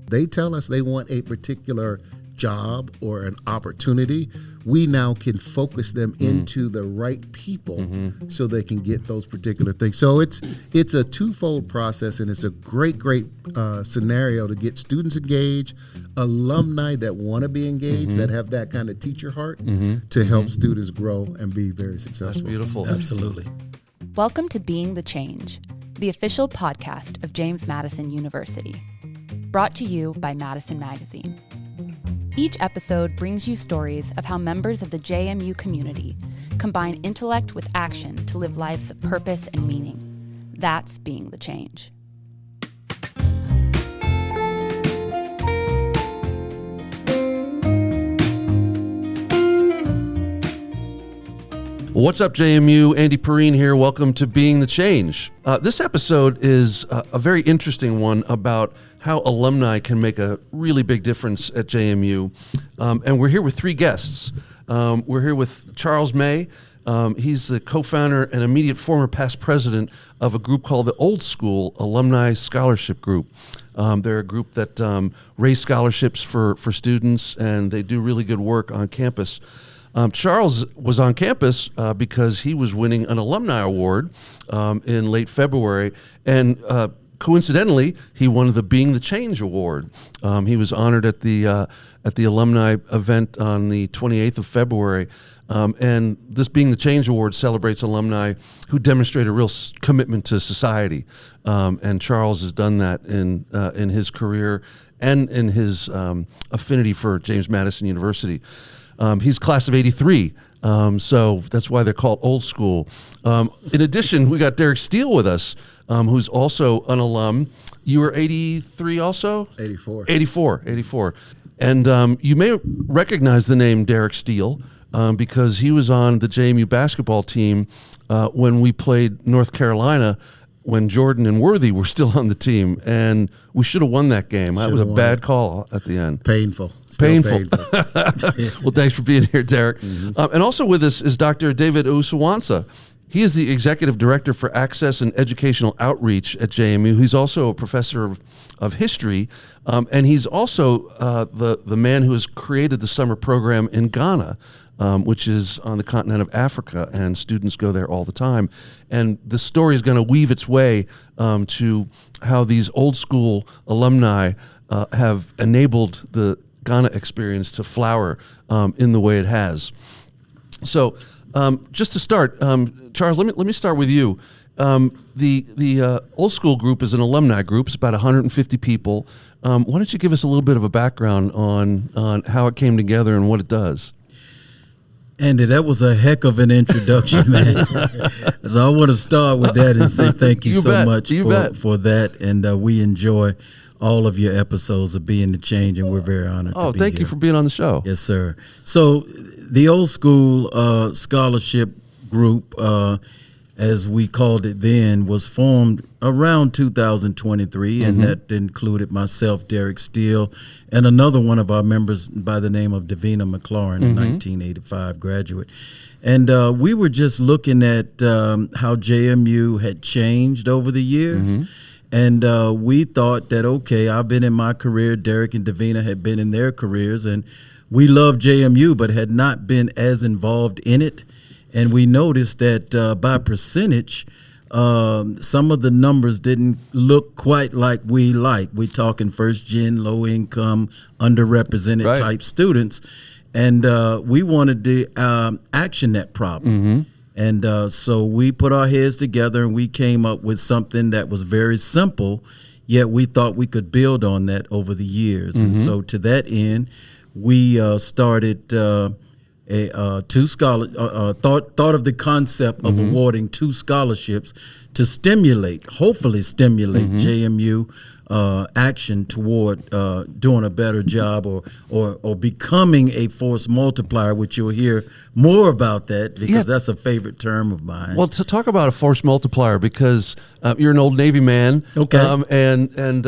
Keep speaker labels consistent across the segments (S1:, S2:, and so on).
S1: they tell us they want a particular job or an opportunity, we now can focus them into the right people so they can get those particular things. So it's a twofold process, and it's a great scenario to get students engaged, alumni that want to be engaged, that have that kind of teacher heart to help students grow and be very successful.
S2: That's beautiful.
S3: Absolutely.
S4: Welcome to Being the Change, the official podcast of James Madison University, brought to you by Madison Magazine. Each episode brings you stories of how members of the JMU community combine intellect with action to live lives of purpose and meaning. That's being the change.
S2: What's up, JMU? Andy Perrine here. Welcome to Being the Change. This episode is a very interesting one about how alumni can make a really big difference at JMU. And we're here with three guests. We're here with Charles May. He's the co-founder and immediate former past president of a group called the Old School Alumni Scholarship Group. They're a group that raise scholarships for students, and they do really good work on campus. Charles was on campus because he was winning an alumni award in late February, and coincidentally, he won the Being the Change award. He was honored at the alumni event on the 28th of February, and this Being the Change award celebrates alumni who demonstrate a real commitment to society. And Charles has done that in his career and in his affinity for James Madison University. He's class of 83, so that's why they're called Old School. In addition, we got Derek Steele with us, who's also an alum. You were 83 also?
S1: 84.
S2: 84. And you may recognize the name Derek Steele because he was on the JMU basketball team when we played North Carolina, when Jordan and Worthy were still on the team, and we should have won that game. That was a bad call at the end.
S1: Painful.
S2: Painful. Well, thanks for being here, Derek. And also with us is Dr. David Usuwansa. He is the Executive Director for Access and Educational Outreach at JMU. He's also a professor of history, and he's also the man who has created the summer program in Ghana, which is on the continent of Africa, and students go there all the time. And the story is going to weave its way to how these old school alumni have enabled the Ghana experience to flower in the way it has. So just to start, Charles, let me start with you. The Old School group is an alumni group. It's about 150 people. Why don't you give us a little bit of a background on how it came together and what it does?
S3: Andy, that was a heck of an introduction, man. So I want to start with that and say thank you so much for that. And we enjoy all of your episodes of Being the Change, and we're very honored to be here.
S2: Oh, thank you for being on the show.
S3: Yes, sir. So the Old School Scholarship Group, as we called it then, was formed around 2023, and that included myself, Derek Steele, and another one of our members by the name of Davina McLaurin, a 1985 graduate. And we were just looking at how JMU had changed over the years. And we thought that, okay, I've been in my career, Derek and Davina had been in their careers, and we loved JMU but had not been as involved in it. And we noticed that by percentage, some of the numbers didn't look quite like we like. We're talking first-gen, low-income, underrepresented type students. And we wanted to action that problem. And so we put our heads together and we came up with something that was very simple, yet we thought we could build on that over the years. And so to that end, we started thought of the concept of awarding 2 scholarships to hopefully stimulate JMU action toward doing a better job or becoming a force multiplier, which you'll hear more about that because that's a favorite term of mine.
S2: Well, to talk about a force multiplier, because you're an old Navy man, and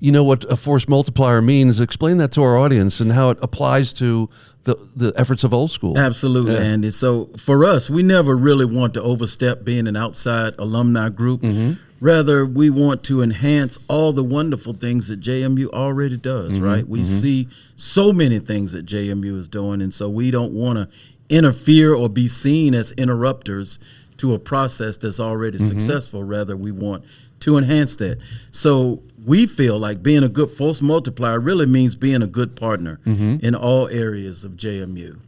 S2: you know what a force multiplier means. Explain that to our audience and how it applies to the efforts of Old School.
S3: Absolutely, Andy. So for us, we never really want to overstep being an outside alumni group. Rather, we want to enhance all the wonderful things that JMU already does, right? We see so many things that JMU is doing, and so we don't want to interfere or be seen as interrupters to a process that's already successful. Rather, we want to enhance that. So we feel like being a good force multiplier really means being a good partner in all areas of JMU.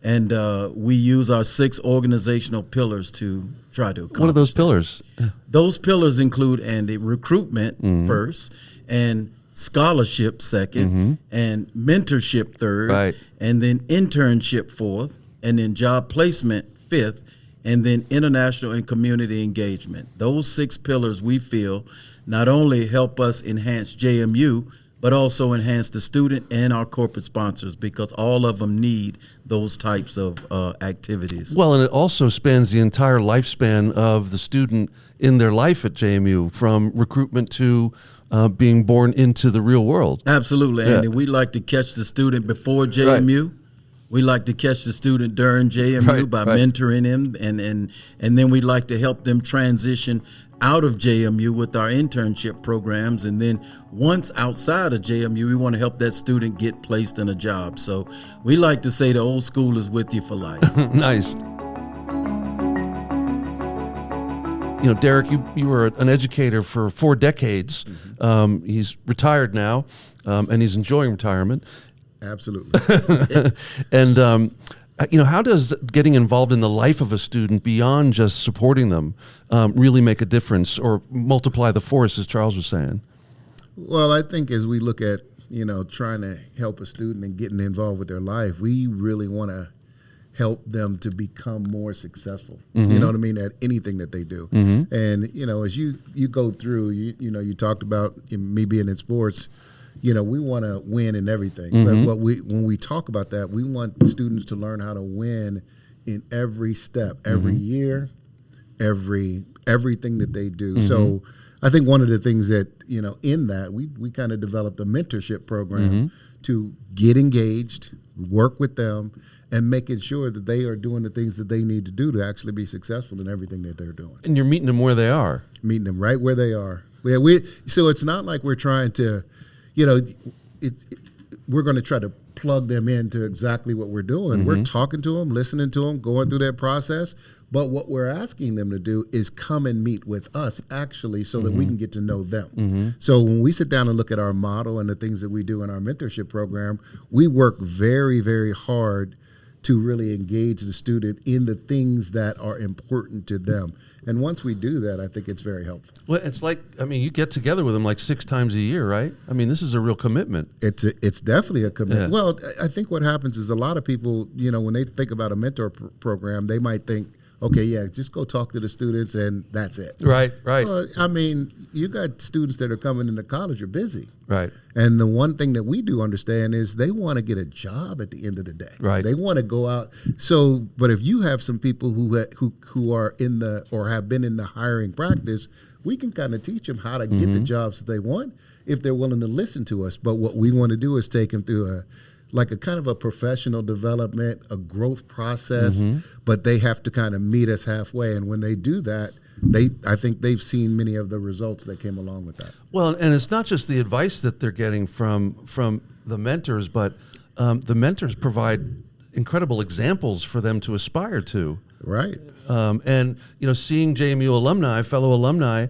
S3: And we use our 6 organizational pillars to try to accomplish.
S2: What are those pillars?
S3: Those pillars include, Andy, recruitment first, and scholarship second, and mentorship third,
S2: Right.
S3: and then internship fourth, and then job placement fifth, and then international and community engagement. Those 6 pillars, we feel, not only help us enhance JMU, but also enhance the student and our corporate sponsors, because all of them need those types of activities.
S2: Well, and it also spans the entire lifespan of the student in their life at JMU, from recruitment to being born into the real world.
S3: Absolutely, Andy. We like to catch the student before JMU. We like to catch the student during JMU by mentoring him, and then we like to help them transition out of JMU with our internship programs. And then once outside of JMU, we want to help that student get placed in a job. So we like to say the old school is with you for life.
S2: Nice. You know, Derek, you were an educator for 4 decades. He's retired now, and he's enjoying retirement.
S1: Absolutely.
S2: And you know, how does getting involved in the life of a student beyond just supporting them really make a difference, or multiply the force, as Charles was saying?
S1: Well, I think as we look at, trying to help a student and getting involved with their life, we really want to help them to become more successful. You know what I mean, at anything that they do. And, as you go through, you talked about me being in sports. We want to win in everything. But when we talk about that, we want students to learn how to win in every step, every year, everything that they do. So I think one of the things that, in that, we kind of developed a mentorship program to get engaged, work with them, and making sure that they are doing the things that they need to do to actually be successful in everything that they're doing.
S2: And you're meeting them where they are.
S1: Meeting them right where they are. So it's not like we're trying to, we're going to try to plug them into exactly what we're doing. We're talking to them, listening to them, going through that process. But what we're asking them to do is come and meet with us, actually, so that we can get to know them. So when we sit down and look at our model and the things that we do in our mentorship program, we work very, very hard to really engage the student in the things that are important to them. And once we do that, I think it's very helpful.
S2: Well, it's like, you get together with them like 6 times a year, right? This is a real commitment.
S1: It's definitely a commitment.
S2: Yeah.
S1: Well, I think what happens is a lot of people, when they think about a mentor program, they might think, okay, yeah, just go talk to the students and that's it.
S2: Right.
S1: Well, you got students that are coming into college are busy.
S2: Right.
S1: And the one thing that we do understand is they want to get a job at the end of the day.
S2: Right.
S1: They want to go out. So, but if you have some people who are in the, or have been in the hiring practice, we can kind of teach them how to get the jobs that they want if they're willing to listen to us. But what we want to do is take them through a kind of a professional development, a growth process, but they have to kind of meet us halfway. And when they do that, I think they've seen many of the results that came along with that.
S2: Well, and it's not just the advice that they're getting from the mentors, but the mentors provide incredible examples for them to aspire to.
S1: Right.
S2: And, seeing JMU alumni, fellow alumni,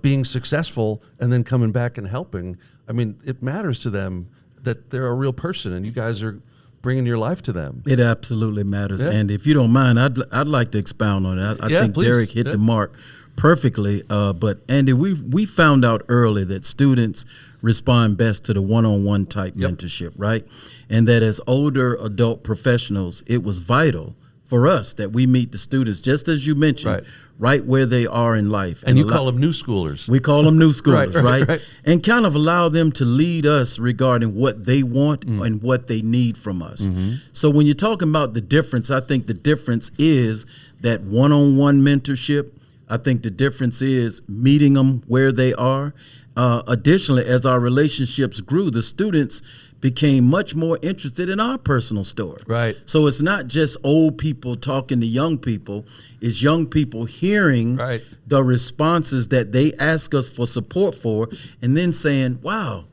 S2: being successful and then coming back and helping, it matters to them that they're a real person, and you guys are bringing your life to them.
S3: It absolutely matters,
S2: Yeah.
S3: and if you don't mind, I'd like to expound on it. I think
S2: please.
S3: Derek hit the mark perfectly. But Andy, we found out early that students respond best to the one-on-one type mentorship, right? And that as older adult professionals, it was vital for us that we meet the students, just as you mentioned, right where they are in life.
S2: And you call them new schoolers.
S3: We call them new schoolers,
S2: right?
S3: And kind of allow them to lead us regarding what they want and what they need from us. So when you're talking about the difference, I think the difference is that one-on-one mentorship. I think the difference is meeting them where they are. additionally, as our relationships grew, the students became much more interested in our personal story.
S2: Right.
S3: So it's not just old people talking to young people, it's young people hearing
S2: Right.
S3: the responses that they ask us for support for, and then saying, wow,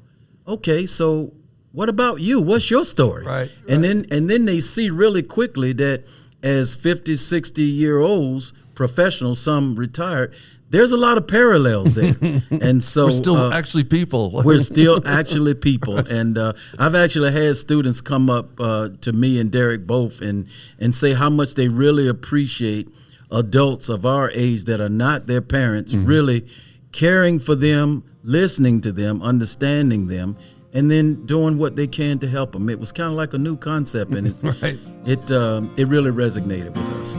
S3: okay, so what about you? What's your story?
S2: Right.
S3: And then they see really quickly that as 50, 60-year-olds, professionals, some retired, there's a lot of parallels there. And so
S2: We're still actually people.
S3: we're still actually people. And I've actually had students come up to me and Derek both and say how much they really appreciate adults of our age that are not their parents, really caring for them, listening to them, understanding them, and then doing what they can to help them. It was kind of like a new concept, and it really resonated with us.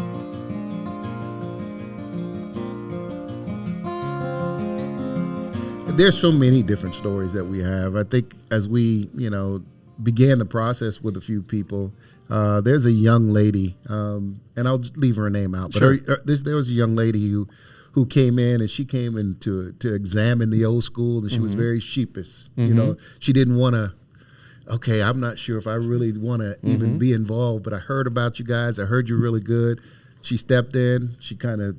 S1: There's so many different stories that we have. I think as we, began the process with a few people, there's a young lady, and I'll just leave her name out. But
S2: Sure.
S1: there was a young lady who came in, and she came in to examine the old school, and she was very sheepish. She didn't want to. Okay, I'm not sure if I really want to even be involved, but I heard about you guys. I heard you're really good. She stepped in. She kind of,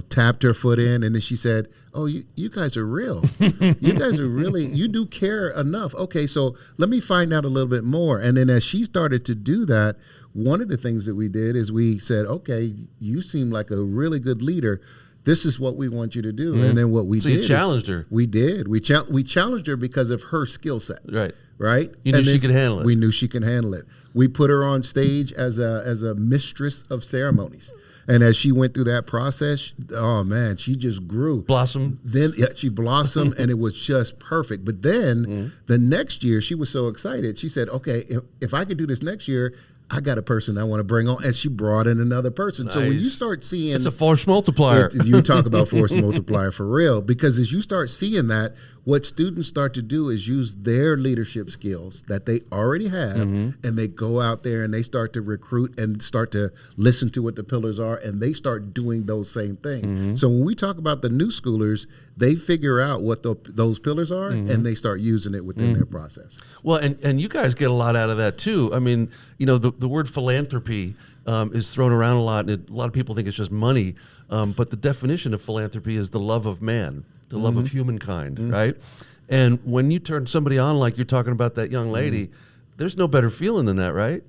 S1: tapped her foot in, and then she said, "Oh, you guys are real. You guys are really, you do care enough. Okay, so let me find out a little bit more." And then as she started to do that, one of the things that we did is we said, "Okay, you seem like a really good leader. This is what we want you to do." And then what we
S2: So
S1: did,
S2: you challenged her.
S1: We did. We challenged her because of her skill set.
S2: Right.
S1: Right.
S2: You knew
S1: And
S2: she
S1: then
S2: could handle it.
S1: We knew she could handle it. We put her on stage as a mistress of ceremonies. And as she went through that process, oh man, she just grew.
S2: Blossom.
S1: Then she blossomed, and it was just perfect. But then the next year, she was so excited. She said, "Okay, if I could do this next year, I got a person I want to bring on." And she brought in another person. So when you
S2: Nice.
S1: start seeing,
S2: It's a force multiplier.
S1: you talk about force multiplier for real, because as you start seeing that, what students start to do is use their leadership skills that they already have, and they go out there and they start to recruit and start to listen to what the pillars are, and they start doing those same things. So when we talk about the new schoolers, they figure out what those pillars are, and they start using it within their process.
S2: Well, and you guys get a lot out of that too. I mean, the word philanthropy is thrown around a lot, and a lot of people think it's just money. But the definition of philanthropy is the love of man, the love of humankind, right? And when you turn somebody on, like you're talking about that young lady, there's no better feeling than that, right?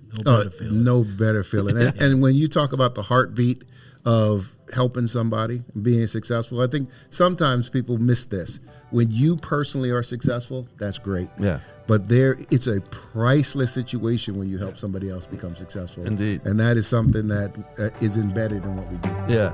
S1: No better feeling. And when you talk about the heartbeat of helping somebody, being successful, I think sometimes people miss this. When you personally are successful, that's great.
S2: Yeah.
S1: But it's a priceless situation when you help somebody else become successful.
S2: Indeed.
S1: And that is something that is embedded in what we do.
S2: Yeah.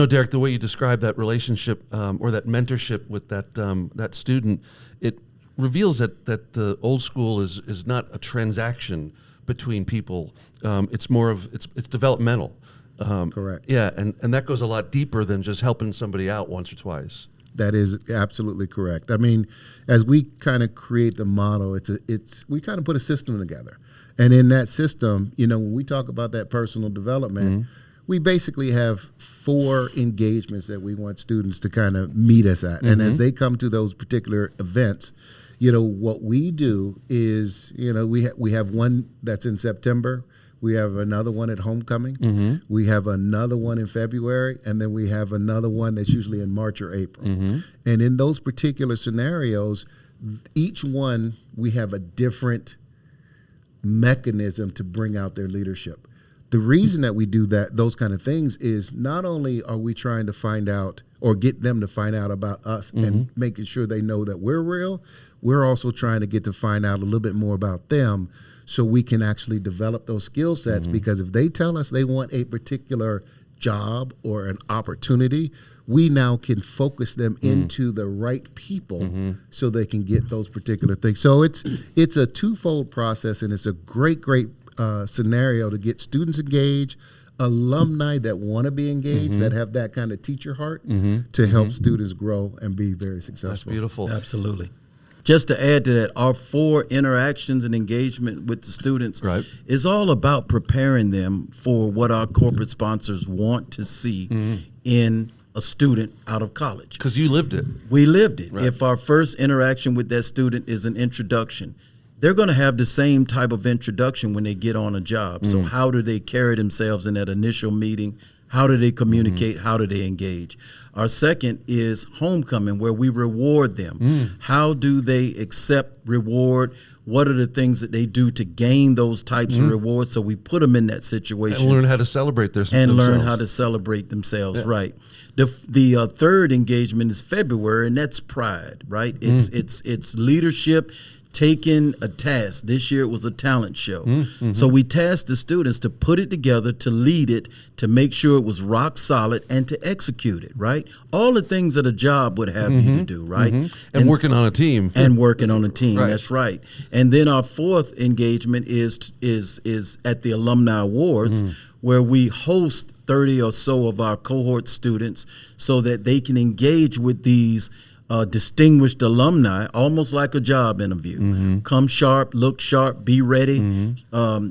S2: Derek, the way you describe that relationship or that mentorship with that student, it reveals that the old school is not a transaction between people. It's more of it's developmental.
S1: Correct.
S2: Yeah, and that goes a lot deeper than just helping somebody out once or twice.
S1: That is absolutely correct. I mean, as we kind of create the model, we kind of put a system together, and in that system, when we talk about that personal development. We basically have 4 engagements that we want students to kind of meet us at. And as they come to those particular events, what we do is, we have one that's in September. We have another one at homecoming. We have another one in February. And then we have another one that's usually in March or April. And in those particular scenarios, each one, we have a different mechanism to bring out their leadership. The reason that we do those kind of things is not only are we trying to find out or get them to find out about us and making sure they know that we're real, we're also trying to get to find out a little bit more about them so we can actually develop those skill sets. Because if they tell us they want a particular job or an opportunity, we now can focus them into the right people so they can get those particular things. So it's a twofold process, and it's a great scenario to get students engaged, alumni that want to be engaged, that have that kind of teacher heart to help students grow and be very successful.
S2: That's beautiful.
S3: Absolutely. just to add to that, our 4 interactions and engagement with the students is all about preparing them for what our corporate sponsors want to see in a student out of college.
S2: Because you lived it.
S3: We lived it.
S2: Right.
S3: If our first interaction with that student is an introduction, they're going to have the same type of introduction when they get on a job. So how do they carry themselves in that initial meeting? How do they communicate? How do they engage? Our second is homecoming, where we reward them. How do they accept reward? What are the things that they do to gain those types of rewards? So we put them in that situation.
S2: And learn how to celebrate themselves.
S3: Learn how to celebrate themselves, right. The third engagement is February, and that's pride, right? It's leadership, taking a task. This year it was a talent show. So we tasked the students to put it together, to lead it, to make sure it was rock solid, and to execute it, right? All the things that a job would have you to do, right?
S2: And working on a team.
S3: And working on a team,
S2: Right.
S3: that's right. And then our fourth engagement is at the Alumni Awards, where we host 30 or so of our cohort students so that they can engage with these distinguished alumni, almost like a job interview. Come sharp, look sharp, be ready,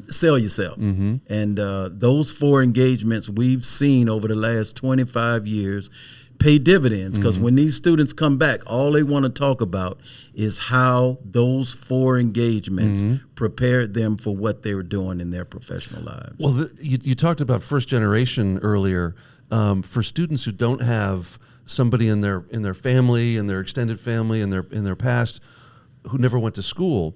S3: sell yourself. And those 4 engagements we've seen over the last 25 years pay dividends, because when these students come back, all they want to talk about is how those 4 engagements prepared them for what they were doing in their professional lives.
S2: Well, you talked about first generation earlier. For students who don't have somebody in their family, in their extended family, in their past, who never went to school,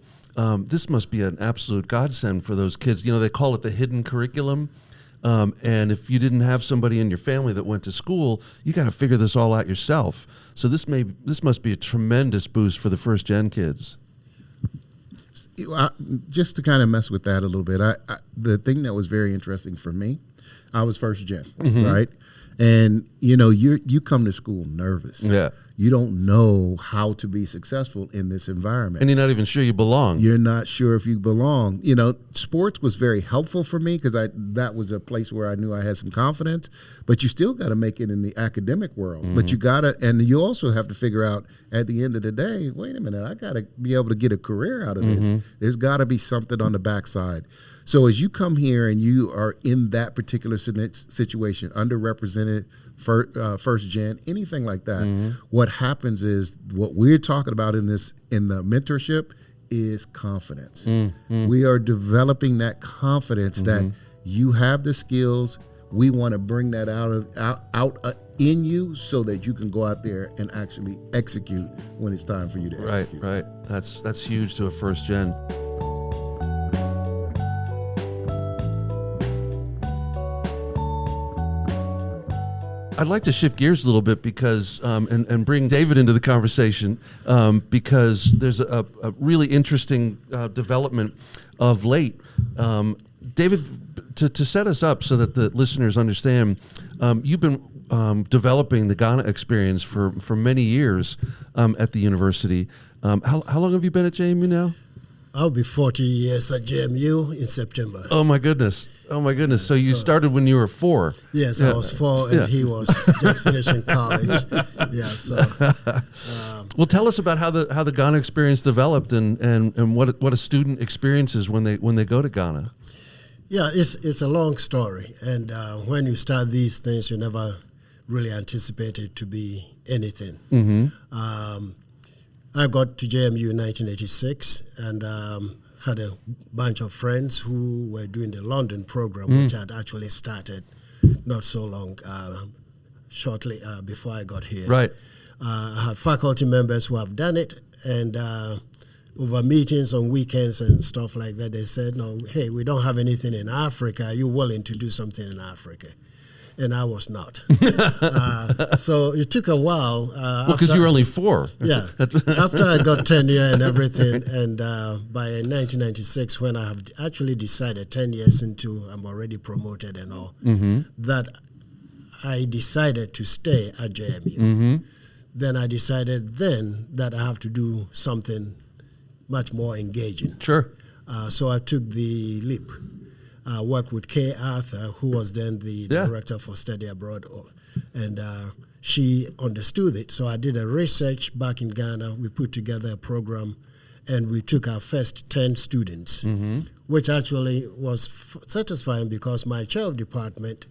S2: this must be an absolute godsend for those kids. You know, they call it the hidden curriculum. And if you didn't have somebody in your family that went to school, you got to figure this all out yourself. So this must be a tremendous boost for the first gen kids.
S1: Just to kind of mess with that a little bit, the thing that was very interesting for me, I was first gen, right? And you come to school nervous.
S2: Yeah.
S1: You don't know how to be successful in this environment.
S2: And you're not even sure you belong.
S1: You're not sure if you belong. Sports was very helpful for me because that was a place where I knew I had some confidence. But you still got to make it in the academic world. But you got to, and you also have to figure out at the end of the day, wait a minute, I got to be able to get a career out of this. There's got to be something on the backside. So as you come here and you are in that particular situation, underrepresented, first gen, anything like that, what happens is what we're talking about in the mentorship is confidence. We are developing that confidence that you have the skills. We want to bring that out in you so that you can go out there and actually execute when it's time for you to execute.
S2: Right. That's huge to a first gen. I'd like to shift gears a little bit because and bring David into the conversation because there's a really interesting development of late. David, to set us up so that the listeners understand, you've been developing the Ghana experience for many years at the university. How long have you been at JMU now?
S5: I'll be 40 years at JMU in September.
S2: Oh my goodness. So you started when you were 4.
S5: Yes, I was 4 and he was just finishing college.
S2: Well, tell us about how the Ghana experience developed and what a student experiences when they go to Ghana.
S5: Yeah, it's a long story, and when you start these things, you never really anticipate it to be anything. I got to JMU in 1986 and had a bunch of friends who were doing the London program, which had actually started not so long, shortly before I got here.
S2: Right.
S5: I had faculty members who have done it, and over meetings on weekends and stuff like that, they said, no, hey, we don't have anything in Africa. Are you willing to do something in Africa? And I was not. So it took a while.
S2: Because you were only 4.
S5: Yeah. After I got tenure and everything, and by 1996, when I have actually decided 10 years into, I'm already promoted and all, that I decided to stay at JMU. Then I decided that I have to do something much more engaging.
S2: Sure.
S5: So I took the leap. Worked with Kay Arthur, who was then the director for Study Abroad, and she understood it. So I did a research back in Ghana. We put together a program, and we took our first 10 students, which actually was satisfying because my chair of department,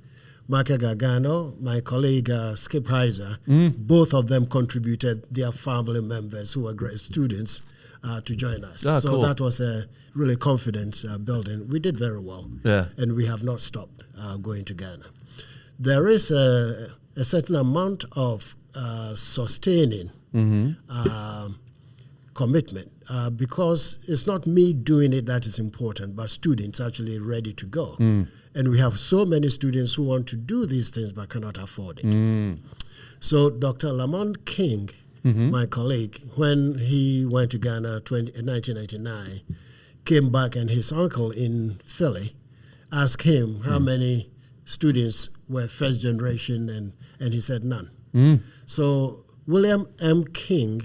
S5: Maka Gargano, my colleague Skip Heiser, both of them contributed their family members who were great students to join us.
S2: Ah,
S5: so
S2: cool.
S5: that was a really confidence building. We did very well, and we have not stopped going to Ghana. There is a certain amount of sustaining commitment because it's not me doing it that is important, but students actually ready to go. And we have so many students who want to do these things but cannot afford it. So Dr. Lamont King, my colleague, when he went to Ghana in 1999, came back and his uncle in Philly asked him how many students were first generation, and he said none. So William M. King,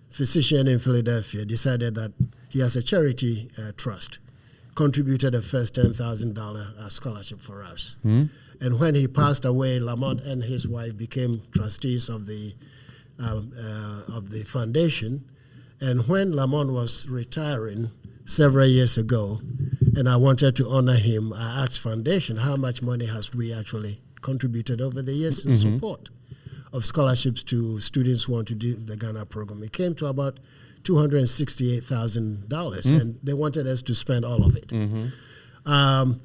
S5: physician in Philadelphia, decided that he has a charity trust, contributed the first $10,000 scholarship for us. And when he passed away, Lamont and his wife became trustees of the foundation. And when Lamont was retiring several years ago, and I wanted to honor him, I asked Foundation, how much money has we actually contributed over the years in support of scholarships to students who want to do the Ghana program? It came to about $268,000, and they wanted us to spend all of it.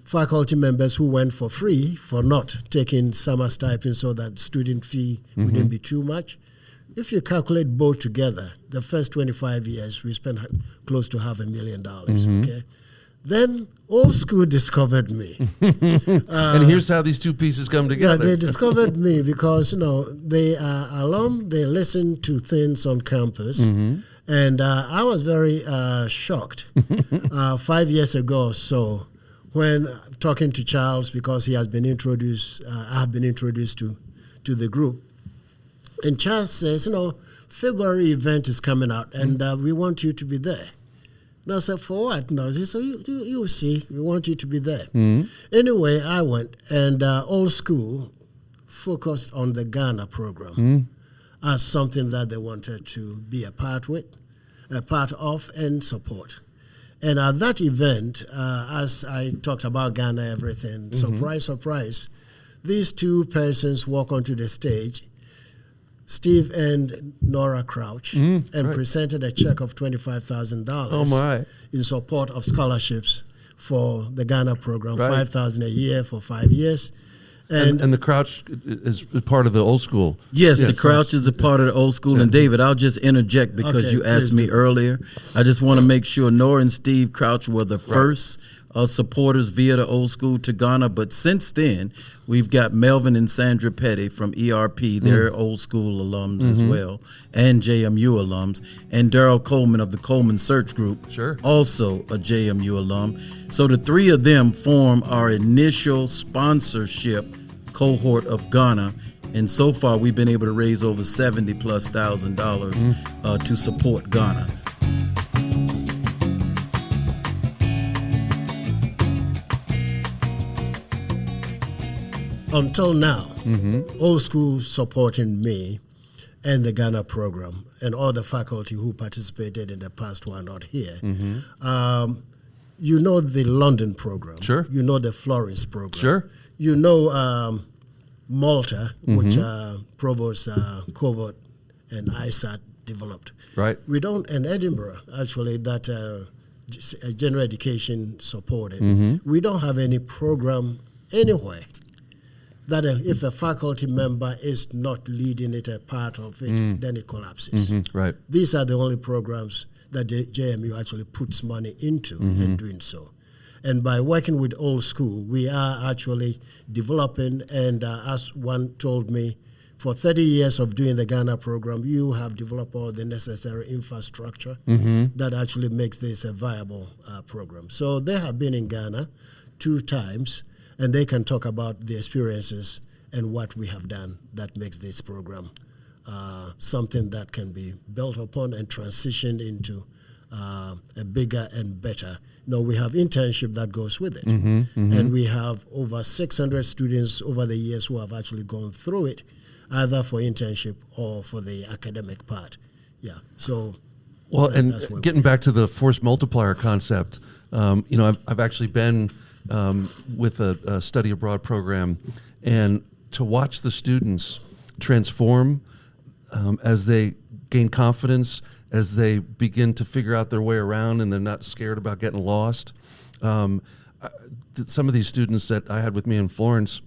S5: Faculty members who went for free for not taking summer stipends so that student fee wouldn't be too much. If you calculate both together, the first 25 years, we spent close to $500,000, okay? Then Old School discovered me.
S2: And here's how these two pieces come together.
S5: Yeah, they discovered me because, they are alum, they listen to things on campus, and I was very shocked 5 years ago or so when talking to Charles, because he has been introduced, I have been introduced to the group. And Charles says, February event is coming out, and we want you to be there. And I said, for what? No, he said, you'll see, we want you to be there. Anyway, I went, and Old School focused on the Ghana program as something that they wanted to be a part of, and support. And at that event, as I talked about Ghana, everything, surprise, surprise, these two persons walk onto the stage, Steve and Nora Crouch, and presented a check of $25,000 in support of scholarships for the Ghana program, $5,000 a year for 5 years.
S2: And the Crouch is part of the Old School.
S3: Yes, the Crouch is a part of the Old School. And David, I'll just interject because you asked me earlier. I just want to make sure Nora and Steve Crouch were the first supporters via the Old School to Ghana. But since then, we've got Melvin and Sandra Petty from ERP. They're Old School alums as well, and JMU alums. And Daryl Coleman of the Coleman Search Group, also a JMU alum. So the three of them form our initial sponsorship cohort of Ghana. And so far, we've been able to raise over $70,000+ to support Ghana.
S5: Until now, Old School supporting me and the Ghana program, and all the faculty who participated in the past who are not here. You know the London program. You know the Florence program. You know Malta, which Provost Covert and ISAT developed. We don't, and Edinburgh, actually, that general education supported. We don't have any program anywhere that if a faculty member is not leading it, a part of it, then it collapses. These are the only programs that the JMU actually puts money into in doing so. And by working with Old School, we are actually developing, and as one told me, for 30 years of doing the Ghana program, you have developed all the necessary infrastructure that actually makes this a viable program. So they have been in Ghana 2 times, and they can talk about the experiences and what we have done that makes this program something that can be built upon and transitioned into a bigger and better. We have internship that goes with it. And we have over 600 students over the years who have actually gone through it. either for internship or for the academic part. Yeah. So.
S2: Well, and
S5: that's what
S2: getting back to the force multiplier concept, I've actually been with a study abroad program, and to watch the students transform as they gain confidence, as they begin to figure out their way around, and they're not scared about getting lost. Some of these students that I had with me in Florence,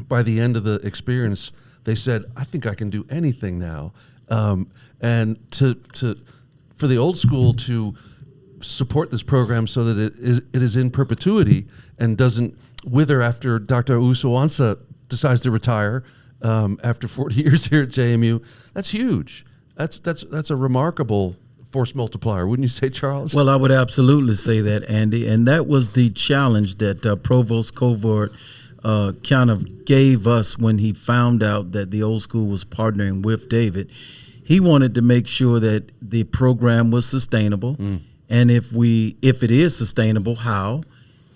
S2: by the end of the experience, they said, "I think I can do anything now." And for the old school to support this program so that it is in perpetuity and doesn't wither after Dr. Usuansa decides to retire after 40 years here at JMU, that's huge. That's a remarkable force multiplier, wouldn't you say, Charles?
S3: Well, I would absolutely say that, Andy, and that was the challenge that Provost Covert kind of gave us when he found out that the old school was partnering with David. He wanted to make sure that the program was sustainable, and if it is sustainable, how?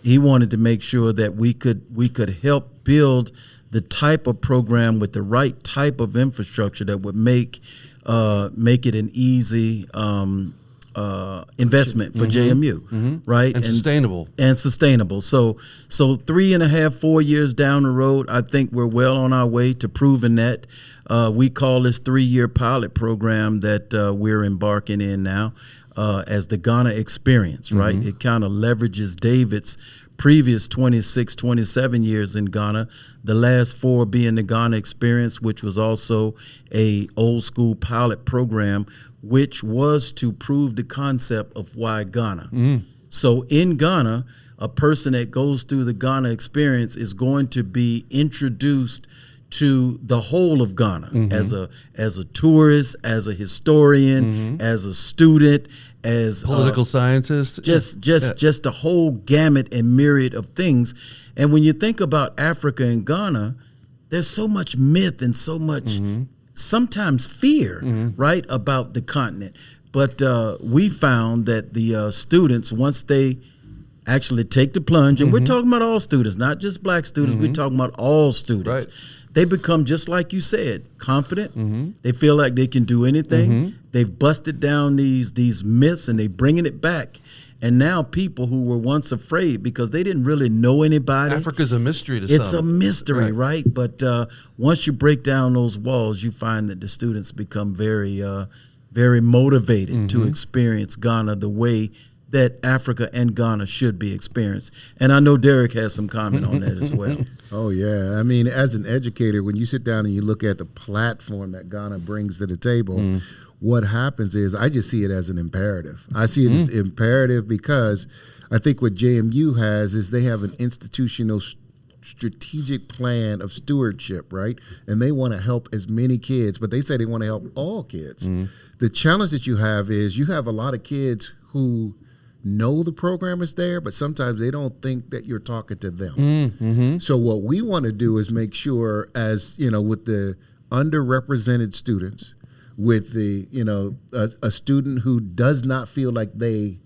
S3: He wanted to make sure that we could help build the type of program with the right type of infrastructure that would make it an easy investment for JMU, right?
S2: And sustainable.
S3: And sustainable. So 3.5, 4 years down the road, I think we're well on our way to proving that. We call this 3-year pilot program that we're embarking in now as the Ghana experience, right? It kind of leverages David's previous 26, 27 years in Ghana, the last 4 being the Ghana experience, which was also a old school pilot program, which was to prove the concept of why Ghana. So in Ghana, a person that goes through the Ghana experience is going to be introduced to the whole of Ghana as a tourist, as a historian, as a student, as
S2: political scientist,
S3: just a whole gamut and myriad of things. And when you think about Africa and Ghana, there's so much myth and so much sometimes fear, right, about the continent. But we found that the students, once they actually take the plunge, and we're talking about all students, not just black students, we're talking about all students.
S2: Right.
S3: They become, just like you said, confident. They feel like they can do anything. They've busted down these myths and they bringing it back. And now people who were once afraid because they didn't really know anybody.
S2: Africa's a mystery to some.
S3: It's a mystery, right? But once you break down those walls, you find that the students become very, very motivated to experience Ghana the way that Africa and Ghana should be experienced. And I know Derek has some comment on that as well.
S1: Oh, yeah. I mean, as an educator, when you sit down and you look at the platform that Ghana brings to the table, what happens is I just see it as an imperative. I see it as imperative because I think what JMU has is they have an institutional strategic plan of stewardship, right? And they want to help as many kids, but they say they want to help all kids. The challenge that you have is you have a lot of kids who know the program is there, but sometimes they don't think that you're talking to them. So what we want to do is make sure, as you know, with the underrepresented students, with the a student who does not feel like they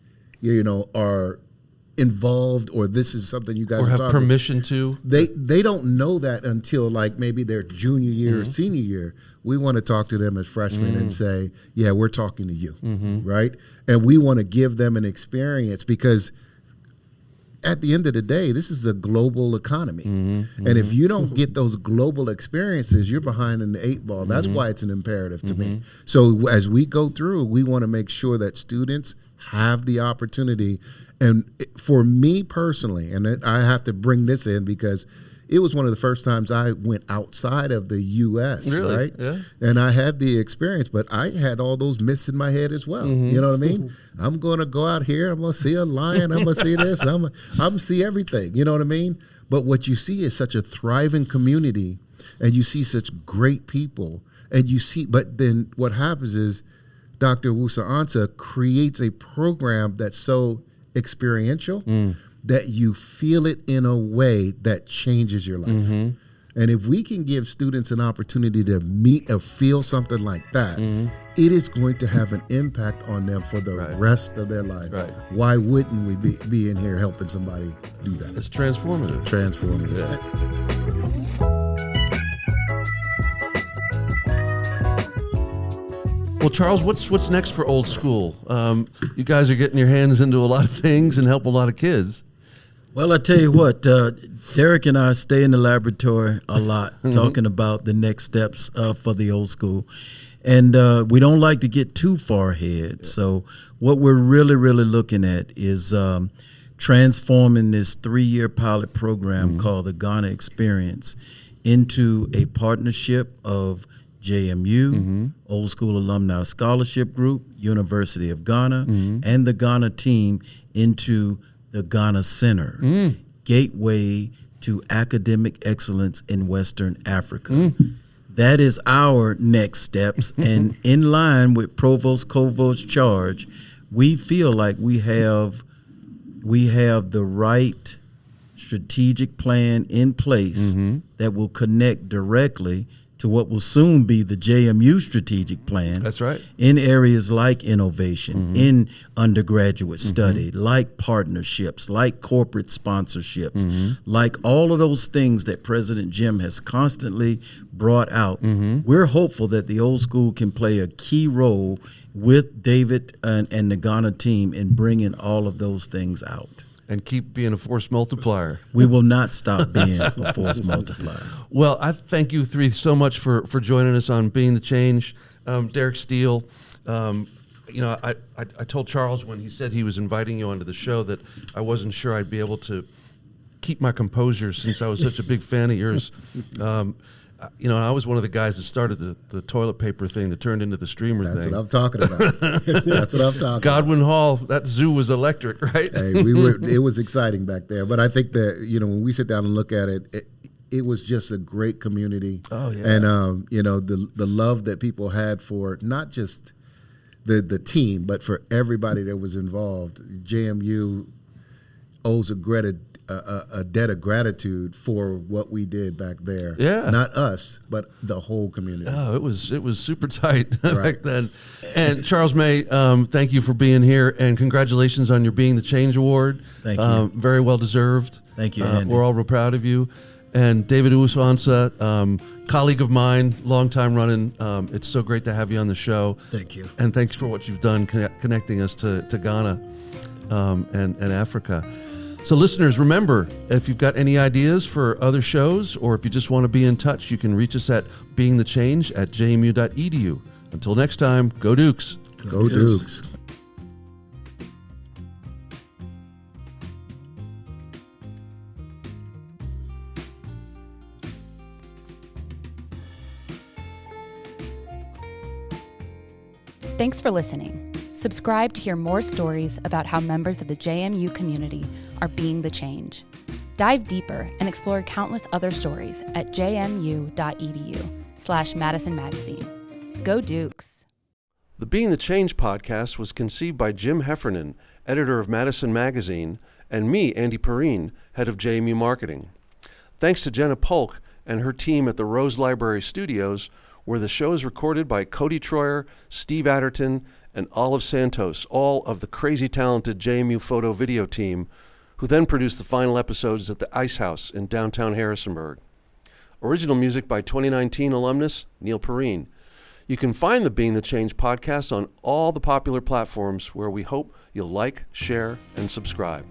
S1: are involved or this is something you guys
S2: or
S1: are
S2: have
S1: talking
S2: permission to.
S1: They don't know that until like maybe their junior year or senior year. We want to talk to them as freshmen and say, yeah, we're talking to you, right? And we want to give them an experience because at the end of the day, this is a global economy. And if you don't get those global experiences, you're behind in the 8 ball. That's why it's an imperative to me. So as we go through, we want to make sure that students have the opportunity. And for me personally, and I have to bring this in because it was one of the first times I went outside of the U.S.,
S2: really?
S1: Right?
S2: Yeah. And
S1: And I had the experience, but I had all those myths in my head as well. You know what I mean? I'm going to go out here. I'm going to see a lion. I'm going to see this. I'm going to see everything. You know what I mean? But what you see is such a thriving community, and you see such great people. And you see, but then what happens is Dr. Wusa Ansah creates a program that's so experiential that you feel it in a way that changes your life. And if we can give students an opportunity to meet or feel something like that, it is going to have an impact on them for the rest of their life.
S2: Right.
S1: Why wouldn't we be in here helping somebody do that?
S2: It's transformative.
S1: Transformative.
S2: Well, Charles, what's next for Old School? You guys are getting your hands into a lot of things and help a lot of kids.
S3: Well, I tell you what, Derek and I stay in the laboratory a lot, talking about the next steps for the Old School. And we don't like to get too far ahead. Yeah. So what we're really, really looking at is transforming this 3-year pilot program called the Ghana Experience into a partnership of JMU, Old School Alumni Scholarship Group, University of Ghana, and the Ghana team into the Ghana Center, gateway to academic excellence in Western Africa. That is our next steps, and in line with Provost Kovo's charge, we feel like we have the right strategic plan in place that will connect directly to what will soon be the JMU strategic plan.
S2: That's right.
S3: In areas like innovation, in undergraduate study, like partnerships, like corporate sponsorships, like all of those things that President Jim has constantly brought out. We're hopeful that the Old School can play a key role with David and the Ghana team in bringing all of those things out.
S2: And keep being a force multiplier.
S3: We will not stop being a force multiplier.
S2: Well, I thank you three so much for joining us on Being the Change. Derek Steele, I told Charles when he said he was inviting you onto the show that I wasn't sure I'd be able to keep my composure since I was such a big fan of yours. I was one of the guys that started the toilet paper thing that turned into the streamer thing.
S1: That's what I'm talking about. That's what I'm talking
S2: Godwin
S1: about.
S2: Hall, that zoo was electric, right?
S1: Hey, it was exciting back there. But I think that, when we sit down and look at it, it was just a great community.
S2: Oh, yeah.
S1: And, the love that people had for not just the team, but for everybody that was involved. JMU owes a debt of gratitude for what we did back there.
S2: Yeah.
S1: Not us, but the whole community.
S2: Oh, it was super tight
S1: Right.
S2: back then. And Charles May, thank you for being here, and congratulations on your Being the Change Award.
S3: Thank you.
S2: Very well deserved.
S3: Thank you, Andy.
S2: We're all real proud of you. And David Uwansa, colleague of mine, long time running. It's so great to have you on the show.
S5: Thank you.
S2: And thanks for what you've done connecting us to Ghana and Africa. So listeners, remember, if you've got any ideas for other shows, or if you just want to be in touch, you can reach us at beingthechange@jmu.edu. Until next time, go Dukes.
S1: Go Dukes.
S4: Thanks for listening. Subscribe to hear more stories about how members of the JMU community are being the change. Dive deeper and explore countless other stories at jmu.edu/Madison Magazine. Go Dukes.
S2: The Being the Change podcast was conceived by Jim Heffernan, editor of Madison Magazine, and me, Andy Perrine, head of JMU Marketing. Thanks to Jenna Polk and her team at the Rose Library Studios, where the show is recorded by Cody Troyer, Steve Adderton, and Olive Santos, all of the crazy talented JMU photo video team, who then produced the final episodes at the Ice House in downtown Harrisonburg. Original music by 2019 alumnus Neil Perrine. You can find the Being the Change podcast on all the popular platforms, where we hope you'll like, share, and subscribe.